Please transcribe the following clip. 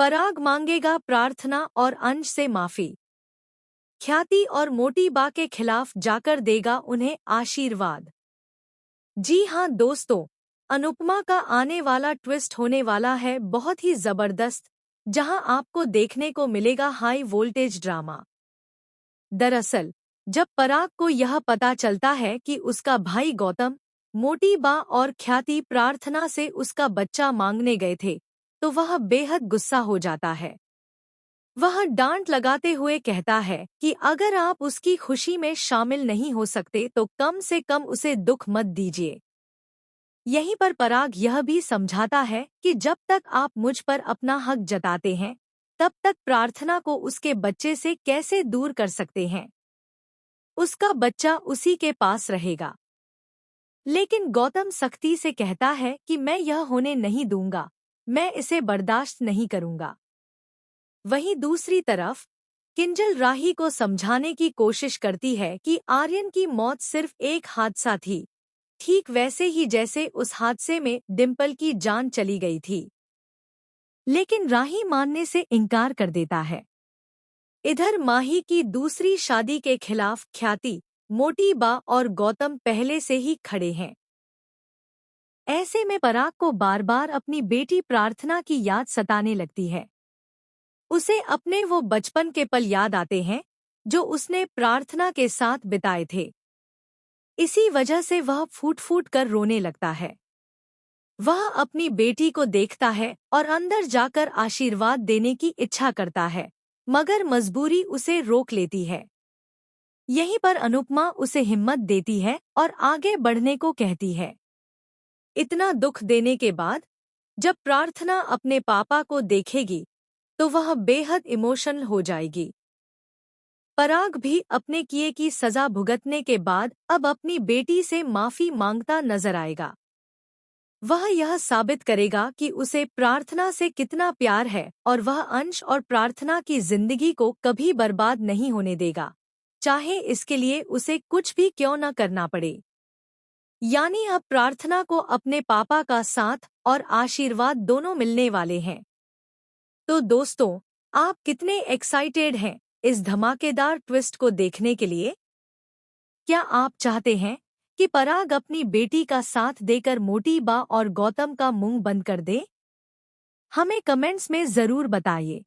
पराग मांगेगा प्रार्थना और अंश से माफी। ख्याति और मोटी बा के खिलाफ जाकर देगा उन्हें आशीर्वाद। जी हाँ दोस्तों, अनुपमा का आने वाला ट्विस्ट होने वाला है बहुत ही जबरदस्त, जहां आपको देखने को मिलेगा हाई वोल्टेज ड्रामा। दरअसल जब पराग को यह पता चलता है कि उसका भाई गौतम, मोटी बा और ख्याति प्रार्थना से उसका बच्चा मांगने गए थे, तो वह बेहद गुस्सा हो जाता है। वह डांट लगाते हुए कहता है कि अगर आप उसकी खुशी में शामिल नहीं हो सकते तो कम से कम उसे दुख मत दीजिए। यहीं पर पराग यह भी समझाता है कि जब तक आप मुझ पर अपना हक जताते हैं, तब तक प्रार्थना को उसके बच्चे से कैसे दूर कर सकते हैं। उसका बच्चा उसी के पास रहेगा। लेकिन गौतम सख्ती से कहता है कि मैं यह होने नहीं दूंगा, मैं इसे बर्दाश्त नहीं करूंगा। वहीं दूसरी तरफ किंजल राही को समझाने की कोशिश करती है कि आर्यन की मौत सिर्फ एक हादसा थी, ठीक वैसे ही जैसे उस हादसे में डिम्पल की जान चली गई थी। लेकिन राही मानने से इनकार कर देता है। इधर माही की दूसरी शादी के खिलाफ ख्याति, मोटी बा और गौतम पहले से ही खड़े हैं। ऐसे में पराग को बार बार अपनी बेटी प्रार्थना की याद सताने लगती है। उसे अपने वो बचपन के पल याद आते हैं जो उसने प्रार्थना के साथ बिताए थे। इसी वजह से वह फूट फूट कर रोने लगता है। वह अपनी बेटी को देखता है और अंदर जाकर आशीर्वाद देने की इच्छा करता है, मगर मजबूरी उसे रोक लेती है। यहीं पर अनुपमा उसे हिम्मत देती है और आगे बढ़ने को कहती है। इतना दुख देने के बाद जब प्रार्थना अपने पापा को देखेगी तो वह बेहद इमोशनल हो जाएगी। पराग भी अपने किए की सजा भुगतने के बाद अब अपनी बेटी से माफी मांगता नजर आएगा। वह यह साबित करेगा कि उसे प्रार्थना से कितना प्यार है और वह अंश और प्रार्थना की जिंदगी को कभी बर्बाद नहीं होने देगा, चाहे इसके लिए उसे कुछ भी क्यों न करना पड़े। यानी अब प्रार्थना को अपने पापा का साथ और आशीर्वाद दोनों मिलने वाले हैं। तो दोस्तों, आप कितने एक्साइटेड हैं इस धमाकेदार ट्विस्ट को देखने के लिए? क्या आप चाहते हैं कि पराग अपनी बेटी का साथ देकर मोटी बा और गौतम का मुंह बंद कर दे? हमें कमेंट्स में जरूर बताइए।